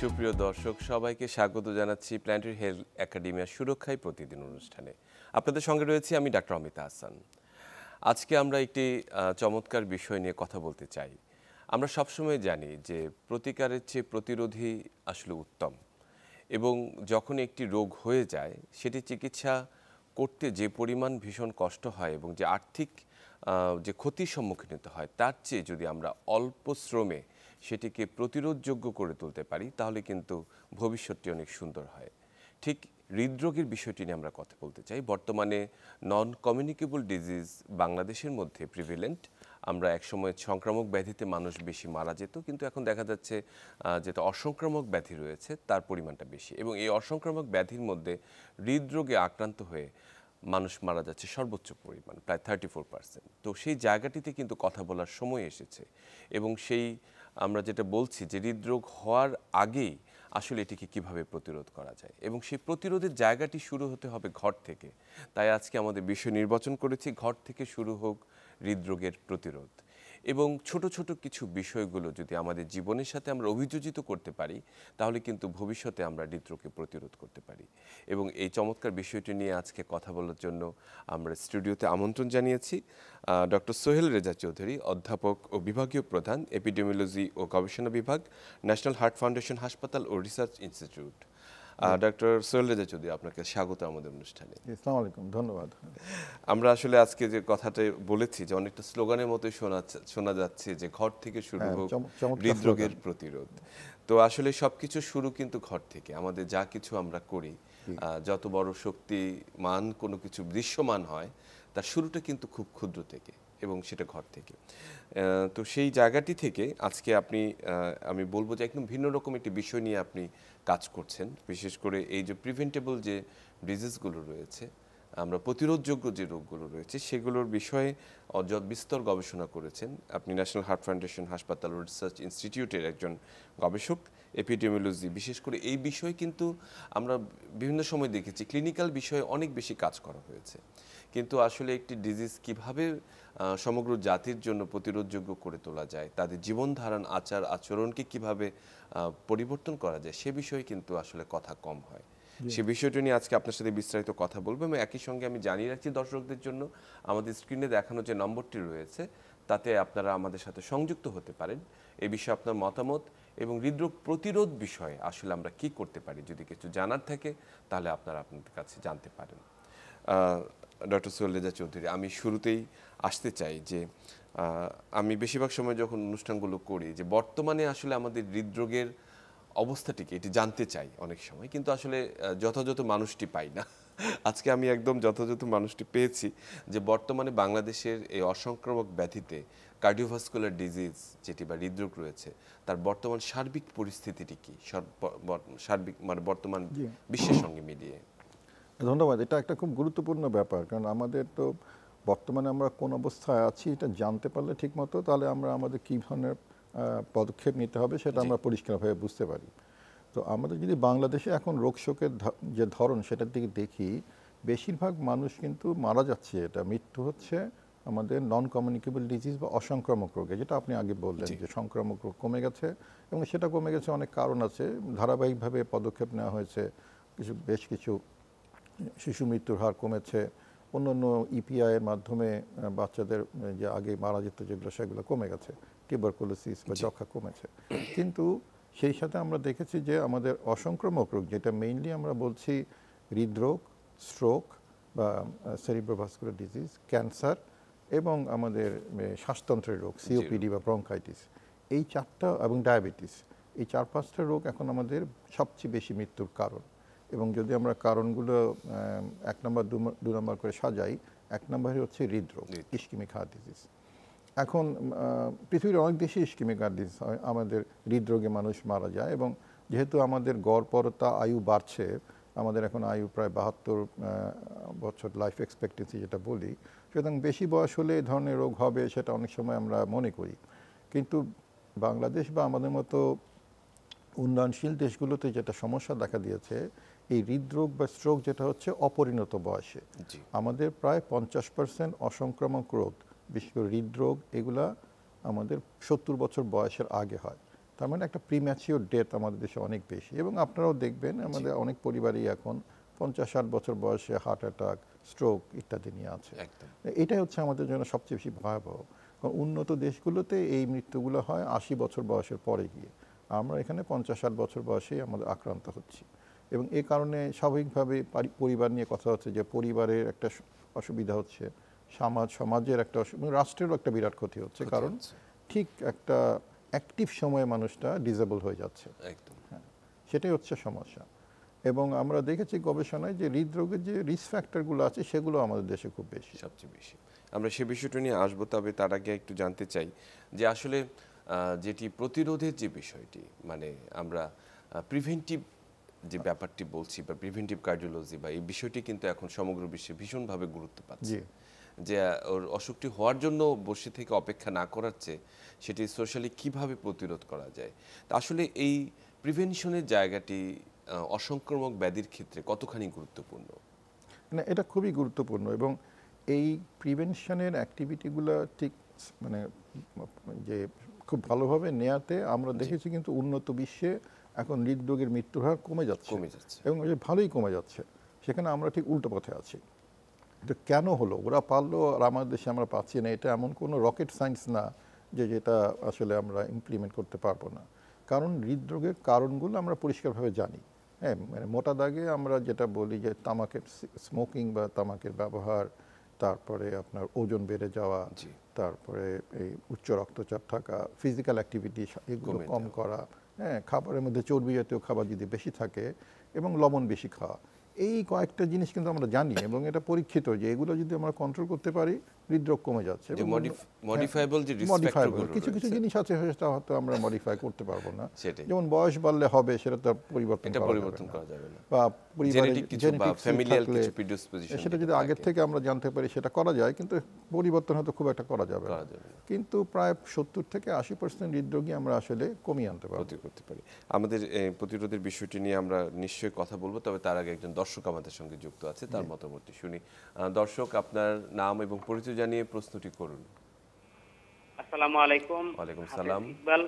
সুপ্রিয় দর্শক সবাইকে স্বাগত জানাচ্ছি প্ল্যানেটারি হেলথ একাডেমিয়ার সুরক্ষায় প্রতিদিন অনুষ্ঠানে। আপনাদের সঙ্গে রয়েছি আমি ডাক্তার অমিতা হাসান। আজকে আমরা একটি চমৎকার বিষয় নিয়ে কথা বলতে চাই। আমরা সবসময় জানি যে প্রতিকারের চেয়ে প্রতিরোধই আসলে উত্তম, এবং যখন একটি রোগ হয়ে যায় সেটি চিকিৎসা করতে যে পরিমাণ ভীষণ কষ্ট হয় এবং যে আর্থিক যে ক্ষতির সম্মুখীন হতে হয়, তার চেয়ে যদি আমরা অল্প শ্রমে সেটিকে প্রতিরোধযোগ্য করে তুলতে পারি তাহলে কিন্তু ভবিষ্যৎটি অনেক সুন্দর হয়। ঠিক হৃদরোগের বিষয়টি নিয়ে আমরা কথা বলতে চাই। বর্তমানে নন কমিউনিকেবল ডিজিজ বাংলাদেশের মধ্যে প্রিভিলেন্ট। আমরা একসময় সংক্রামক ব্যাধিতে মানুষ বেশি মারা যেত, কিন্তু এখন দেখা যাচ্ছে যেটা অসংক্রামক ব্যাধি রয়েছে তার পরিমাণটা বেশি, এবং এই অসংক্রামক ব্যাধির মধ্যে হৃদরোগে আক্রান্ত হয়ে মানুষ মারা যাচ্ছে সর্বোচ্চ পরিমাণ, প্রায় 34%। তো সেই জায়গাটিতে কিন্তু কথা বলার সময় এসেছে, এবং সেই আমরা যেটা বলছি যে হৃদরোগ হওয়ার আগেই আসলে এটিকে কিভাবে প্রতিরোধ করা যায়, এবং সেই প্রতিরোধের জায়গাটি শুরু হতে হবে ঘর থেকে। তাই আজকে আমাদের বিষয় নির্বাচন করেছি, ঘর থেকে শুরু হোক হৃদরোগের প্রতিরোধ। এবং ছোট ছোট কিছু বিষয়গুলো যদি আমাদের জীবনের সাথে আমরা অভিযোজিত করতে পারি তাহলে কিন্তু ভবিষ্যতে আমরা হৃদরোগকে প্রতিরোধ করতে পারি। এবং এই চমৎকার বিষয়টি নিয়ে আজকে কথা বলার জন্য আমরা স্টুডিওতে আমন্ত্রণ জানিয়েছি ডক্টর সোহেল রেজা চৌধুরী, অধ্যাপক ও বিভাগীয় প্রধান, এপিডেমিওলজি ও গবেষণা বিভাগ, ন্যাশনাল হার্ট ফাউন্ডেশন হাসপাতাল ও research institute. Doctor Sohel Reza Chowdhury, আপনাকে স্বাগত আমাদের অনুষ্ঠানে। আসসালামু আলাইকুম, ধন্যবাদ। আমরা আসলে আজকে যে কথাটা বলেছি যে অনেকটা স্লোগানের মতোই শোনা যাচ্ছে যে ঘর থেকে শুরু হোক হৃদরোগের প্রতিরোধ। তো আসলে সবকিছু শুরু কিন্তু ঘর থেকে। আমাদের যা কিছু আমরা করি, যত বড় শক্তিমান কোনো কিছু দৃশ্যমান হয়, তার শুরুটা কিন্তু খুব ক্ষুদ্র থেকে, এবং সেটা ঘর থেকে। তো সেই জায়গাটি থেকে আজকে আমি বলবো যে একদম ভিন্ন রকম একটি বিষয় নিয়ে আপনি কাজ করছেন, বিশেষ করে এই যে প্রিভেন্টেবল যে ডিজিজগুলো রয়েছে, আমরা প্রতিরোধযোগ্য যে রোগগুলো রয়েছে সেগুলোর বিষয়ে বিস্তর গবেষণা করেছেন। আপনি ন্যাশনাল হার্ট ফাউন্ডেশন হাসপাতাল ও রিসার্চ ইনস্টিটিউটের একজন গবেষক, এপিডেমিওলজি। বিশেষ করে এই বিষয়ে কিন্তু আমরা বিভিন্ন সময় দেখেছি ক্লিনিক্যাল বিষয়ে অনেক বেশি কাজ করা হয়েছে, কিন্তু আসলে একটি ডিজিজ কিভাবে সমগ্র জাতির জন্য প্রতিরোধযোগ্য করে তোলা যায়, তাদের জীবনধারণ আচার আচরণকে কিভাবে পরিবর্তন করা যায়, সে বিষয়ে কিন্তু আসলে কথা কম হয়। সে বিষয়টি নিয়ে আজকে আপনার সাথে বিস্তারিত কথা বলবো, এবং একই সঙ্গে আমি জানিয়ে রাখছি দর্শকদের জন্য আমাদের স্ক্রিনে দেখানো যে নম্বরটি রয়েছে তাতে আপনারা আমাদের সাথে সংযুক্ত হতে পারেন। এই বিষয়ে আপনার মতামত এবং হৃদরোগ প্রতিরোধ বিষয়ে আসলে আমরা কি করতে পারি যদি কিছু জানার থাকে তাহলে আপনারা আপনাদের কাছে জানতে পারেন। ডক্টর সোহেল রেজা চৌধুরী, আমি শুরুতেই আসতে চাই যে আমি বেশিরভাগ সময় যখন অনুষ্ঠানগুলো করি যে বর্তমানে আসলে আমাদের হৃদরোগের অবস্থাটিকে এটি জানতে চাই অনেক সময়, কিন্তু আসলে যথাযথ মানুষটি পাই না। আজকে আমি একদম যথাযথ মানুষটি পেয়েছি যে বর্তমানে বাংলাদেশের এই অসংক্রামক ব্যাধিতে কার্ডিওভাস্কুলার ডিজিজ যেটি বা হৃদরোগ রয়েছে তার বর্তমান সার্বিক পরিস্থিতিটি কি, সার্বিক মানে বর্তমান বিশ্বের সঙ্গে মিলিয়ে। ধন্যবাদ। এটা একটা খুব গুরুত্বপূর্ণ ব্যাপার, কারণ আমাদের তো বর্তমানে আমরা কোন অবস্থায় আছি এটা জানতে পারলে ঠিক মতো তাহলে আমরা আমাদের কী ধরনের পদক্ষেপ নিতে হবে সেটা আমরা পরিষ্কারভাবে বুঝতে পারি। তো আমাদের যদি বাংলাদেশে এখন রোগ শোকের যে ধরন সেটার দিকে দেখি, বেশিরভাগ মানুষ কিন্তু মারা যাচ্ছে, এটা মৃত্যু হচ্ছে আমাদের নন কমিউনিকেবল ডিজিজ বা অসংক্রামক রোগে, যেটা আপনি আগে বললেন যে সংক্রামক রোগ কমে গেছে, এবং সেটা কমে গেছে অনেক কারণ আছে। ধারাবাহিকভাবে পদক্ষেপ নেওয়া হয়েছে, বেশ কিছু শিশু মৃত্যুর হার কমেছে, অন্যান্য ইপিআইয়ের মাধ্যমে বাচ্চাদের যে আগে মারা যেত যেগুলো সেগুলো কমে গেছে, টিউবারকুলোসিস বা যক্ষা কমেছে। কিন্তু সেই সাথে আমরা দেখেছি যে আমাদের অসংক্রামক রোগ, যেটা মেইনলি আমরা বলছি হৃদরোগ, স্ট্রোক বা সেরিব্রোভাস্কুলার ডিজিজ, ক্যান্সার এবং আমাদের শ্বাসতন্ত্রের রোগ সিওপিডি বা ব্রঙ্কাইটিস, এই চারটা, এবং ডায়াবেটিস, এই 4-5টা রোগ এখন আমাদের সবচেয়ে বেশি মৃত্যুর কারণ। এবং যদি আমরা কারণগুলো 1 নম্বর 2 নম্বর করে সাজাই, 1 নম্বরে হচ্ছে হৃদরোগ, ইস্কেমিক হার্ট ডিজিজ। এখন পৃথিবীর অনেক দেশে ইস্কেমিক হার্ট ডিজিজ হয়, আমাদের হৃদরোগে মানুষ মারা যায়, এবং যেহেতু আমাদের গড়পরতা আয়ু বাড়ছে, আমাদের এখন আয়ু প্রায় 72 বছর লাইফ এক্সপেক্টেন্সি যেটা বলি, সুতরাং বেশি বয়স হলে এই ধরনের রোগ হবে সেটা অনেক সময় আমরা মনে করি। কিন্তু বাংলাদেশ বা আমাদের মতো উন্নয়নশীল দেশগুলোতে যেটা সমস্যা দেখা দিয়েছে, এই হৃদরোগ বা স্ট্রোক যেটা হচ্ছে অপরিণত বয়সে। আমাদের প্রায় 50% অসংক্রামক রোগ, বিশেষ করে হৃদরোগ, এগুলা আমাদের 70 বছর বয়সের আগে হয়। তার মানে একটা প্রিম্যাচিওর ডেথ আমাদের দেশে অনেক বেশি। এবং আপনারাও দেখবেন আমাদের অনেক পরিবারই এখন 50-60 বছর বয়সে হার্ট অ্যাটাক, স্ট্রোক ইত্যাদি নিয়ে আছে। এটাই হচ্ছে আমাদের জন্য সবচেয়ে বেশি ভয়াবহ, কারণ উন্নত দেশগুলোতে এই মৃত্যুগুলো হয় 80 বছর বয়সের পরে গিয়ে। আমরা এখানে 50-60 বছর বয়সেই আমাদের আক্রান্ত হচ্ছি। এবং এই কারণে স্বাভাবিকভাবে পরিবার নিয়ে কথা হচ্ছে যে পরিবারের একটা অসুবিধা হচ্ছে, সমাজের একটা রাষ্ট্রেরও একটা বিরাট ক্ষতি হচ্ছে, কারণ ঠিক একটা অ্যাক্টিভ সময়ে মানুষটা ডিসেবল হয়ে যাচ্ছে। হ্যাঁ, সেটাই হচ্ছে সমস্যা। এবং আমরা দেখেছি গবেষণায় যে হৃদরোগের যে রিস্ক ফ্যাক্টরগুলো আছে সেগুলো আমাদের দেশে খুব বেশি, সবচেয়ে বেশি। আমরা সে বিষয়টা নিয়ে আসবো, তবে তার আগে একটু জানতে চাই যে আসলে যেটি প্রতিরোধের যে বিষয়টি, মানে আমরা প্রিভেন্টিভ যে ব্যাপারটি বলছি বা প্রিভেন্টিভ কার্ডিওলজি বা এই বিষয়টি কিন্তু এখন সমগ্র বিশ্বে ভীষণভাবে গুরুত্ব পাচ্ছে। যে ওর অসুখটি হওয়ার জন্য বসে থেকে অপেক্ষা না করার চেয়ে সেটি সোশ্যালি কিভাবে প্রতিরোধ করা যায়। তা আসলে এই প্রিভেনশনের জায়গাটি অসংক্রামক ব্যাধির ক্ষেত্রে কতখানি গুরুত্বপূর্ণ? না, এটা খুবই গুরুত্বপূর্ণ। এবং এই প্রিভেনশনের অ্যাক্টিভিটিগুলো ঠিক মানে যে খুব ভালোভাবে নেয়াতে আমরা দেখেছি কিন্তু উন্নত বিশ্বে এখন হৃদরোগের মৃত্যুর হার কমে যাচ্ছে এবং ভালোই কমে যাচ্ছে। সেখানে আমরা ঠিক উল্টো পথে আছি। তো কেন হলো? ওরা পারলো আর আমাদের দেশে আমরা পাচ্ছি না। এটা এমন কোনো রকেট সায়েন্স না যে যেটা আসলে আমরা ইমপ্লিমেন্ট করতে পারবো না। কারণ হৃদরোগের কারণগুলো আমরা পরিষ্কারভাবে জানি। হ্যাঁ, মানে মোটা দাগে আমরা যেটা বলি যে তামাকের স্মোকিং বা তামাকের ব্যবহার, তারপরে আপনার ওজন বেড়ে যাওয়া, তারপরে এই উচ্চ রক্তচাপ থাকা, ফিজিক্যাল অ্যাক্টিভিটি এগুলো কম করা, হ্যাঁ, খাবারের মধ্যে চর্বি জাতীয় খাবার যদি বেশি থাকে এবং লবণ বেশি খাওয়া, এই কয়েকটা জিনিস কিন্তু আমরা জানি এবং এটা পরীক্ষিত যে এগুলো যদি আমরা কন্ট্রোল করতে পারি হৃদরোগ কমে যাচ্ছে। মডিফায়েবল কিছু কিছু জিনিস আছে সেটা হয়তো আমরা মডিফাই করতে পারবো না, যেমন বয়স বাড়লে হবে সেটা তো পরিবর্তন করা যাবে না, বা পরিবারে সেটা যদি আগের থেকে আমরা জানতে পারি সেটা করা যায়, কিন্তু পরিবর্তন হয়তো খুব একটা করা যাবে না। কিন্তু প্রায় 70-80% হৃদরোগী আমরা আসলে কমিয়ে আনতে পারি। আমাদের প্রতিরোধের বিষয়টি নিয়ে আমরা নিশ্চয়ই কথা বলবো, তবে তার আগে একজন দর্শক আমাদের সঙ্গে যুক্ত আছে, তার মতামতটি শুনি। দর্শক, আপনার নাম এবং পরিচয় জানিয়ে প্রশ্নটি করুন। আসসালামু আলাইকুম। ওয়ালাইকুম সালাম। ইকবাল,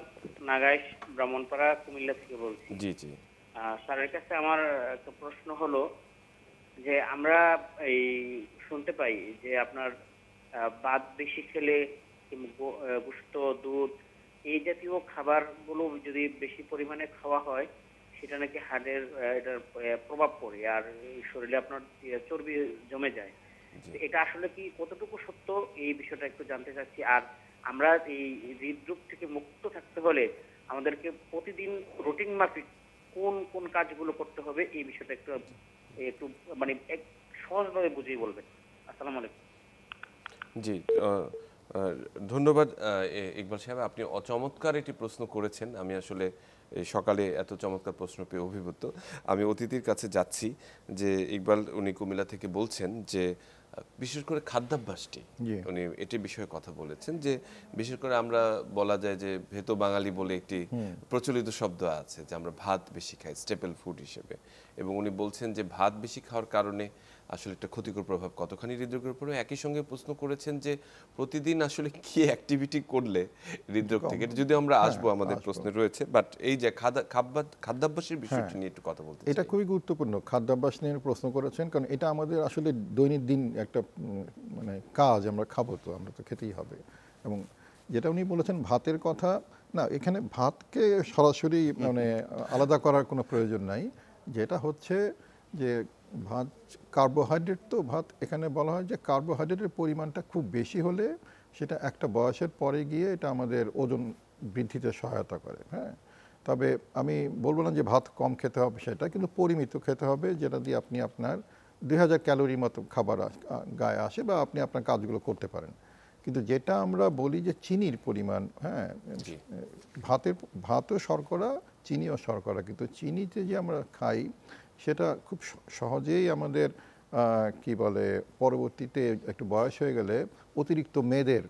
নাগাইশ, ব্রাহ্মণপাড়া, কুমিল্লা থেকে বলছি। জি জি। স্যারের কাছে আমার একটা প্রশ্ন হলো যে আমরা এই শুনতে পাই যে আপনার ভাত বেশি খেলে, গোশত, দুধ এই জাতীয় খাবারগুলো যদি বেশি পরিমাণে খাওয়া হয় সেটা নাকি হার্টের এটার প্রভাব পড়ে আর শরীরে আপনার চর্বি জমে যায়। এটা আসলে কি কতটুকু সত্য, এই বিষয়টা একটু জানতে চাচ্ছি। আর আমরা এই হৃদরোগ থেকে মুক্ত থাকতে হলে আমাদেরকে প্রতিদিন রুটিন মাফিক কোন কোন কাজগুলো করতে হবে, এই বিষয়টা একটু একটু মানে সহজভাবে বুঝিয়ে বলবেন। আসসালামু আলাইকুম। জি, ধন্যবাদ ইকবাল সাহেব, আপনি চমৎকার একটি প্রশ্ন করেছেন। আমি আসলে সকালে এত চমৎকার প্রশ্ন পেয়ে অভিভূত। আমি অতিথির কাছে যাচ্ছি যে ইকবাল উনি কুমিল্লা থেকে বলছেন যে বিশেষ করে খাদ্যাভ্যাসটি, উনি এটি বিষয়ে কথা বলেছেন যে বিশেষ করে আমরা বলা যায় যে ভেতো বাঙালি বলে একটি প্রচলিত শব্দ আছে যে আমরা ভাত বেশি খাই স্টেপল ফুড হিসেবে, এবং উনি বলছেন যে ভাত বেশি খাওয়ার কারণে আসলে একটা ক্ষতিকর প্রভাব কতখানি হৃদরোগের উপরে। একই সঙ্গে প্রশ্ন করেছেন যে প্রতিদিন আসলে কি অ্যাক্টিভিটি করলে হৃদরোগ থেকে, যদি আমরা আসবো আমাদের প্রশ্নে রয়েছে, বাট এই যে খাদ্যাভ্যাসের বিষয়টি নিয়ে একটু কথা বলতে, এটা খুবই গুরুত্বপূর্ণ। খাদ্যাভ্যাস নিয়ে প্রশ্ন করেছেন, কারণ এটা আমাদের আসলে দৈনন্দিন একটা মানে কাজ। আমরা খাবো তো, আমরা তো খেতেই হবে। এবং যেটা উনি বলেছেন ভাতের কথা, না, এখানে ভাতকে সরাসরি মানে আলাদা করার কোনো প্রয়োজন নাই। যেটা হচ্ছে যে ভাত কার্বোহাইড্রেট, তো ভাত এখানে বলা হয় যে কার্বোহাইড্রেটের পরিমাণটা খুব বেশি হলে সেটা একটা বয়সের পরে গিয়ে এটা আমাদের ওজন বৃদ্ধিতে সহায়তা করে। হ্যাঁ, তবে আমি বলবো না যে ভাত কম খেতে হবে সেটা, কিন্তু পরিমিত খেতে হবে, যেটা দিয়ে আপনি আপনার 2000 ক্যালোরি মতো খাবার গায়ে আসে বা আপনি আপনার কাজগুলো করতে পারেন। কিন্তু যেটা আমরা বলি যে চিনির পরিমাণ, হ্যাঁ, ভাতও শর্করা, চিনিও শর্করা, কিন্তু চিনিতে যে আমরা খাই সেটা খুব সহজেই আমাদের কি বলে পরবর্তীতে একটু বয়স হয়ে গেলে অতিরিক্ত মেদের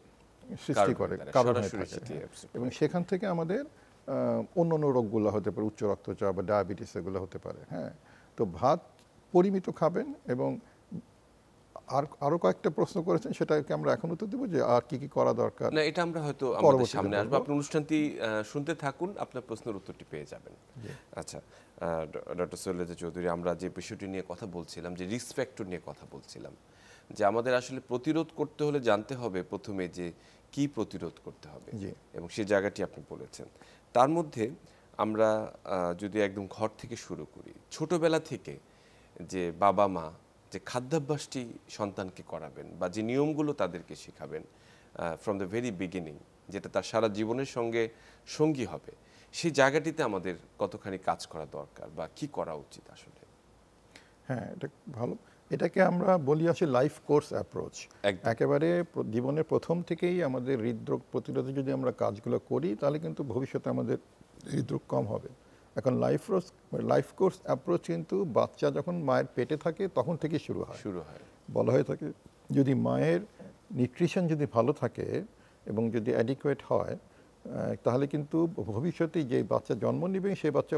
সৃষ্টি করে, কারণ হয়ে থাকে। এবং সেখান থেকে আমাদের অন্য অন্য রোগগুলো হতে পারে, উচ্চ রক্তচাপ বা ডায়াবেটিস, এগুলো হতে পারে। হ্যাঁ, তো ভাত পরিমিত খাবেন এবং আর আরো কয়েকটা প্রশ্ন করেছেন, সেটাকে আমরা এখন উত্তর দেবো যে আর কি কি করা দরকার। না, এটা আমরা হয়তো আমাদের সামনে আসবো। আপনি অনুষ্ঠানটি শুনতে থাকুন, আপনার প্রশ্নের উত্তরটি পেয়ে যাবেন। আচ্ছা, ডক্টর সোহেল রেজা চৌধুরী, আমরা যে বিষয়টি নিয়ে কথা বলছিলাম, যে রিস্ক ফ্যাক্টর নিয়ে কথা বলছিলাম, যে আমাদের আসলে প্রতিরোধ করতে হলে জানতে হবে প্রথমে যে কি প্রতিরোধ করতে হবে, এবং সেই জায়গাটি আপনি বলেছেন। তার মধ্যে আমরা যদি একদম ঘর থেকে শুরু করি, ছোটবেলা থেকে যে বাবা মা যে খাদ্যাভ্যাসটি সন্তানকে করাবেন বা যে নিয়মগুলো তাদেরকে শেখাবেন ফ্রম দ্য ভেরি বিগিনিং, যেটা তার সারা জীবনের সঙ্গে সঙ্গী হবে, সেই জায়গাটিতে আমাদের কতখানি কাজ করা দরকার বা কি করা উচিত আসলে? হ্যাঁ, এটা ভালো। এটাকে আমরা বলি আসলে লাইফ কোর্স অ্যাপ্রোচ। একেবারে জীবনের প্রথম থেকেই আমাদের হৃদরোগ প্রতিরোধে যদি আমরা কাজগুলো করি, তাহলে কিন্তু ভবিষ্যতে আমাদের হৃদরোগ কম হবে। এখন লাইফ কোর্স অ্যাপ্রোচ কিন্তু বাচ্চা যখন মায়ের পেটে থাকে তখন থেকে শুরু হয়। বলা হয়ে থাকে যদি মায়ের নিউট্রিশন যদি ভালো থাকে এবং যদি অ্যাডিকুয়েট হয়, তাহলে কিন্তু ভবিষ্যতে যে বাচ্চা জন্ম নেবে সেই বাচ্চা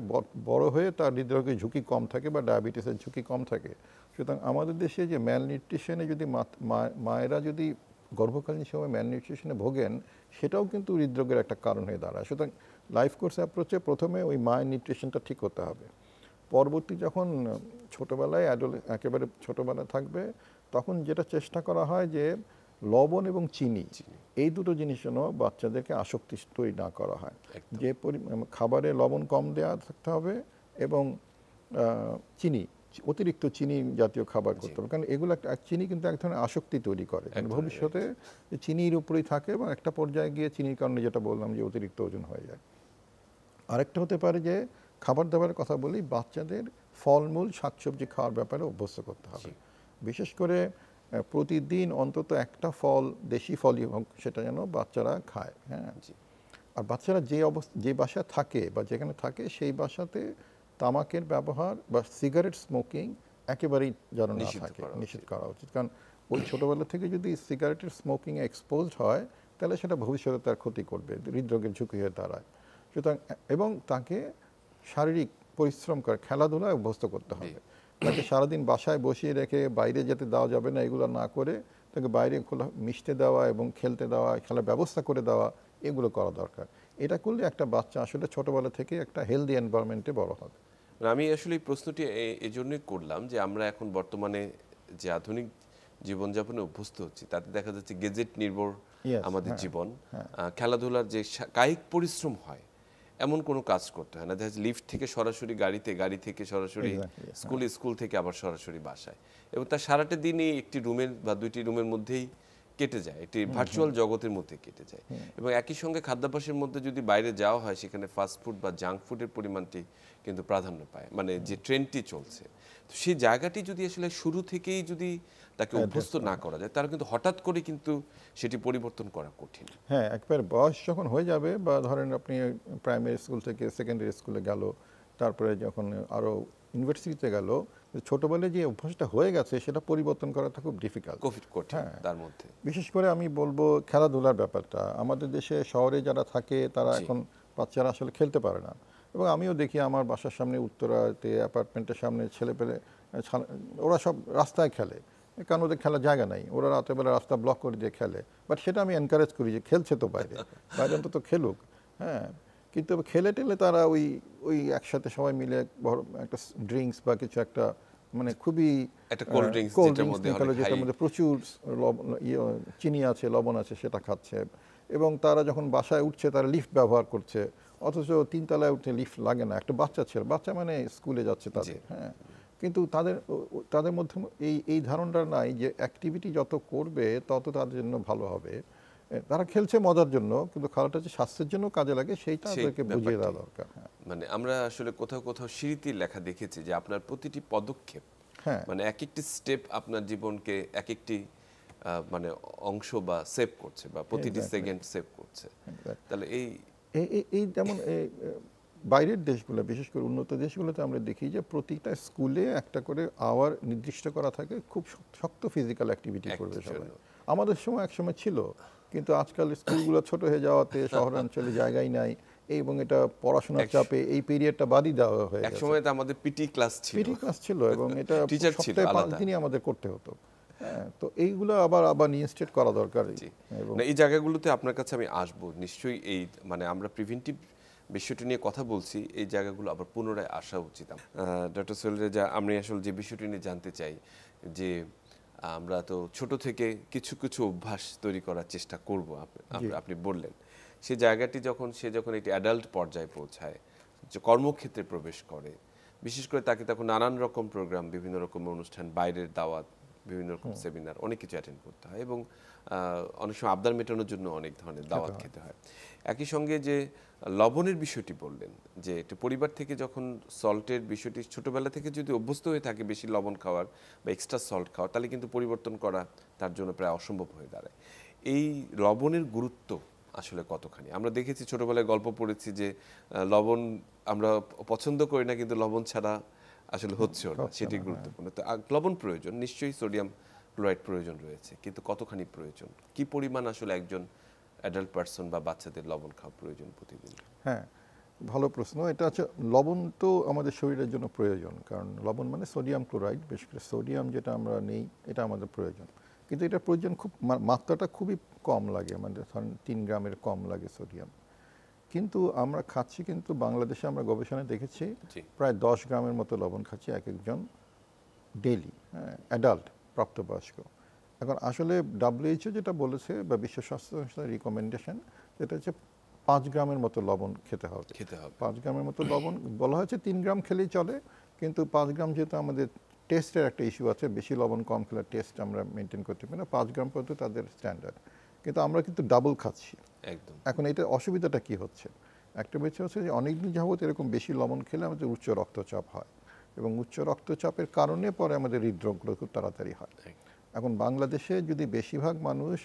বড় হয়ে তার হৃদরোগের ঝুঁকি কম থাকে বা ডায়াবেটিসের ঝুঁকি কম থাকে। সুতরাং আমাদের দেশে যে ম্যালনিউট্রিশনে যদি মায়েরা যদি গর্ভকালীন সময় ম্যালনিউট্রিশনে ভোগেন, সেটাও কিন্তু হৃদরোগের একটা কারণ হয়ে দাঁড়ায়। সুতরাং লাইফ কোর্স অ্যাপ্রোচে প্রথমে ওই মায়ের নিউট্রিশনটা ঠিক করতে হবে। পরবর্তী যখন ছোটোবেলায় একেবারে ছোটোবেলায় থাকবে, তখন যেটা চেষ্টা করা হয় যে লবণ এবং চিনি, এই দুটো জিনিস যেন বাচ্চাদেরকে আসক্তি তৈরি না করা হয়। যে খাবারে লবণ কম দেওয়া থাকতে হবে এবং অতিরিক্ত চিনি জাতীয় খাবার করতে হবে, কারণ এগুলো চিনি কিন্তু এক ধরনের আসক্তি তৈরি করে। ভবিষ্যতে চিনির উপরেই থাকে এবং একটা পর্যায়ে গিয়ে চিনির কারণে যেটা বললাম যে অতিরিক্ত ওজন হয়ে যায়। আরেকটা হতে পারে যে খাবার দাবারের কথা বলি, বাচ্চাদের ফলমূল শাকসবজি খাওয়ার ব্যাপারে অভ্যস্ত করতে হবে। বিশেষ করে প্রতিদিন অন্তত একটা ফল, দেশি ফলই হোক, সেটা যেন বাচ্চারা খায়। হ্যাঁ, আর বাচ্চারা যে বাসায় থাকে বা যেখানে থাকে সেই বাসাতে তামাকের ব্যবহার বা সিগারেট স্মোকিং একেবারেই যেন না থাকে, নিষেধ করা উচিত। কারণ ওই ছোটোবেলা থেকে যদি সিগারেটের স্মোকিংয়ে এক্সপোজড হয়, তাহলে সেটা ভবিষ্যতে তার ক্ষতি করবে, হৃদরোগের ঝুঁকি হয়ে দাঁড়ায়। সুতরাং এবং তাকে শারীরিক পরিশ্রম করে খেলাধুলায় অভ্যস্ত করতে হবে। তাকে সারাদিন বাসায় বসিয়ে রেখে বাইরে যেতে দেওয়া যাবে না, এগুলো না করে তাকে বাইরে মিশতে দেওয়া এবং খেলতে দেওয়া, খেলার ব্যবস্থা করে দেওয়া, এগুলো করা দরকার। এটা করলে একটা বাচ্চা আসলে ছোটোবেলা থেকে একটা হেলদি এনভায়রনমেন্টে বড় হবে। আমি আসলে এই প্রশ্নটি এই জন্যই করলাম যে আমরা এখন বর্তমানে যে আধুনিক জীবনযাপনে অভ্যস্ত হচ্ছি, তাতে দেখা যাচ্ছে গেজেট নির্ভর আমাদের জীবন। খেলাধুলার যে কায়িক পরিশ্রম হয় এমন কোনো কাজ করতে হয় না। দেখা যাচ্ছে লিফট থেকে সরাসরি গাড়িতে, গাড়ি থেকে সরাসরি স্কুলে, স্কুল থেকে আবার সরাসরি বাসায়, এবং তার সারাটা দিনই একটি রুমের বা দুইটি রুমের মধ্যেই কেটে যায়, একটি ভার্চুয়াল জগতের মধ্যে কেটে যায়। এবং একই সঙ্গে খাদ্যাভ্যাসের মধ্যে যদি বাইরে যাওয়া হয়, সেখানে ফাস্টফুড বা জাঙ্ক ফুডের পরিমাণটি কিন্তু প্রাধান্য পায়, মানে যে ট্রেন্ডটি চলছে। তো সেই জায়গাটি যদি আসলে শুরু থেকেই যদি তাকে অভ্যস্ত না করা যায়, তাহলে কিন্তু হঠাৎ করে কিন্তু সেটি পরিবর্তন করা কঠিন। হ্যাঁ, একবার বয়স যখন হয়ে যাবে, বা ধরেন আপনি প্রাইমারি স্কুল থেকে সেকেন্ডারি স্কুলে গেল, তারপরে যখন আরও ইউনিভার্সিটিতে গেল, ছোটোবেলায় যে অভ্যাসটা হয়ে গেছে সেটা পরিবর্তন করাটা খুব ডিফিকাল্ট। হ্যাঁ, তার মধ্যে বিশেষ করে আমি বলবো খেলাধুলার ব্যাপারটা। আমাদের দেশে শহরে যারা থাকে তারা এখন বাচ্চারা আসলে খেলতে পারে না, এবং আমিও দেখি আমার বাসার সামনে উত্তরাতে অ্যাপার্টমেন্টের সামনে ছেলেপেলে ওরা সব রাস্তায় খেলে, কারণ ওদের খেলার জায়গা নাই, ওরা রাতেরবেলা রাস্তা ব্লক করে দিয়ে খেলে। বাট সেটা আমি এনকারেজ করি যে খেলছে তো বাইরে, বাইরে অন্তত খেলুক। হ্যাঁ, কিন্তু খেলে টেলে তারা ওই একসাথে সবাই মিলে একটা ড্রিঙ্কস বা কিছু একটা, মানে খুবই কোল্ড ড্রিঙ্কস যেটার মধ্যে প্রচুর চিনি আছে, লবণ আছে, সেটা খাচ্ছে। এবং তারা যখন বাসায় উঠছে তারা লিফট ব্যবহার করছে, অথচ 3 তলায় উঠতে লিফট লাগে না। একটা বাচ্চা মানে স্কুলে যাচ্ছে তাদের। হ্যাঁ, কিন্তু তাদের মধ্যে এই ধারণাটা নাই যে অ্যাক্টিভিটি যত করবে তত তাদের জন্য ভালো হবে। তারা খেলছে মজার জন্য, কিন্তু খেলাটা যে স্বাস্থ্যের জন্য কাজে লাগে সেইটা তাদেরকে বুঝিয়ে দেওয়া দরকার। মানে আমরা আসলে কোথাও কোথাও সিঁড়িতে লেখা দেখেছি যে আপনার প্রতিটি পদক্ষেপ, মানে এক একটি স্টেপ আপনার জীবনকে এক একটি মানে অংশ বা সেভ করছে, বা প্রতিটি সেকেন্ড সেভ করছে। তাহলে এই যেমন বাইরের দেশগুলো, বিশেষ করে উন্নত দেশগুলোতে আমরা দেখি যে প্রতিটা স্কুলে একটা করে আওয়ার নির্দিষ্ট করা থাকে, খুব শক্ত ফিজিক্যাল অ্যাক্টিভিটি করবে সবাই। আমাদের সময় একসময় ছিল, কিন্তু আজকাল স্কুলগুলো ছোট হয়ে যাওয়াতে শহরাঞ্চলে জায়গাই নাই, এবং এটা পড়াশোনার চাপে এই পিরিয়ডটা বাদই দেওয়া হয়ে গেছে। একসময় তো আমাদের পিটি ক্লাস ছিল এবং এটা সপ্তাহে 5 দিনই আমাদের করতে হতো। হ্যাঁ, তো এইগুলো আবার আবার নিয়েস্টেট করা দরকার। এবং না, এই জায়গাগুলোতে আপনার কাছে আমি আসবো নিশ্চয়ই। এই মানে আমরা প্রিভেন্টিভ বিষয়টি নিয়ে কথা বলছি, এই জায়গাগুলো আবার পুনরায় আসা উচিত। ডক্টর সোহেল রেজা, আমি আসলে যে বিষয়টি নিয়ে জানতে চাই যে আমরা তো ছোট থেকে কিছু কিছু অভ্যাস তৈরি করার চেষ্টা করব, আপনি বললেন। সে জায়গাটি যখন একটি অ্যাডাল্ট পর্যায়ে পৌঁছায়, যে কর্মক্ষেত্রে প্রবেশ করে, বিশেষ করে তাকে তখন নানান রকম প্রোগ্রাম, বিভিন্ন রকম অনুষ্ঠান, বাইরের দাওয়াত, বিভিন্ন রকম সেমিনার, অনেক কিছু অ্যাটেন্ড করতে হয় এবং অনেক সময় আবদার মেটানোর জন্য অনেক ধরনের দাওয়াত খেতে হয়। একই সঙ্গে যে লবণের বিষয়টি বললেন, যে একটি পরিবার থেকে যখন সল্টের বিষয়টি ছোটবেলা থেকে যদি অভ্যস্ত হয়ে থাকে বেশি লবণ খাওয়ার বা এক্সট্রা সল্ট খাওয়ার, তাহলে কিন্তু পরিবর্তন করা তার জন্য প্রায় অসম্ভব হয়ে দাঁড়ায়। এই লবণের গুরুত্ব আসলে কতখানি? আমরা দেখেছি, ছোটবেলায় গল্প পড়েছি যে লবণ আমরা পছন্দ করি না, কিন্তু লবণ ছাড়া আসলে হচ্ছেও না, সেটি গুরুত্বপূর্ণ। তো লবণ প্রয়োজন, নিশ্চয়ই সোডিয়াম ক্লোরাইড প্রয়োজন রয়েছে, কিন্তু কতখানি প্রয়োজন, কি পরিমাণ আসলে একজন অ্যাডাল্ট পারসন বা বাচ্চাদের লবণ খাওয়া প্রয়োজন প্রতিদিন? হ্যাঁ, ভালো প্রশ্ন। এটা হচ্ছে, লবণ তো আমাদের শরীরের জন্য প্রয়োজন, কারণ লবণ মানে সোডিয়াম ক্লোরাইড, বিশেষ করে সোডিয়াম যেটা আমরা নেই, এটা আমাদের প্রয়োজন। কিন্তু এটা প্রয়োজন খুব মাত্রাটা খুবই কম লাগে, মানে ধরেন 3 গ্রামের কম লাগে সোডিয়াম। কিন্তু আমরা খাচ্ছি, কিন্তু বাংলাদেশে আমরা গবেষণায় দেখেছি প্রায় 10 গ্রামের মতো লবণ খাচ্ছি এক একজন ডেইলি, হ্যাঁ, অ্যাডাল্ট, প্রাপ্তবয়স্ক। এখন আসলে WHO যেটা বলেছে, বা বিশ্ব স্বাস্থ্য সংস্থার রিকমেন্ডেশন, যেটা হচ্ছে 5 গ্রামের মতো লবণ খেতে হবে। 5 গ্রামের মতো লবণ বলা হয়েছে, 3 গ্রাম খেলেই চলে, কিন্তু 5 গ্রাম যেহেতু আমাদের টেস্টের একটা ইস্যু আছে, বেশি লবণ কম খেলে টেস্ট আমরা মেনটেন করতে পারি না, 5 গ্রাম পর্যন্ত তাদের স্ট্যান্ডার্ড। কিন্তু আমরা কিন্তু ডাবল খাচ্ছি একদম। এখন এটা অসুবিধাটা কি হচ্ছে? একটা বিষয় হচ্ছে যে অনেকদিন যাবত এরকম বেশি লবণ খেলে আমাদের উচ্চ রক্তচাপ হয়, এবং উচ্চ রক্তচাপের কারণে পরে আমাদের হৃদরোগগুলো খুব তাড়াতাড়ি হয়। এখন বাংলাদেশে যদি বেশিরভাগ মানুষ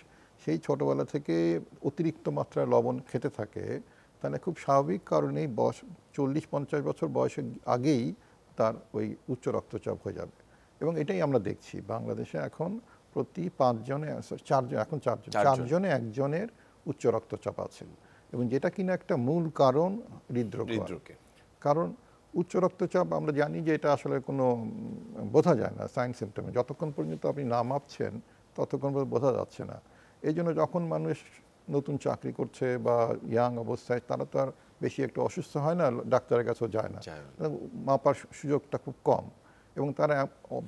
সেই ছোটোবেলা থেকে অতিরিক্ত মাত্রায় লবণ খেতে থাকে, তাহলে খুব স্বাভাবিক কারণেই 40-50 বছর বয়সের আগেই তার ওই উচ্চ রক্তচাপ হয়ে যাবে। এবং এটাই আমরা দেখছি বাংলাদেশে এখন প্রতি 5 জনে, 4 জন, এখন 4 জনে একজনের উচ্চ রক্তচাপ আছে, এবং যেটা কিনা একটা মূল কারণ হৃদরোগ। কারণ উচ্চ রক্তচাপ আমরা জানি যে এটা আসলে কোনো বোঝা যায় না সাইন সিমটমে, যতক্ষণ পর্যন্ত আপনি না মাপছেন ততক্ষণ পর্যন্ত বোঝা যাচ্ছে না। এই জন্য যখন মানুষ নতুন চাকরি করছে বা ইয়াং অবস্থায়, তারা তো আর বেশি একটু অসুস্থ হয় না, ডাক্তারের কাছেও যায় না, মাপার সুযোগটা খুব কম। এবং তারা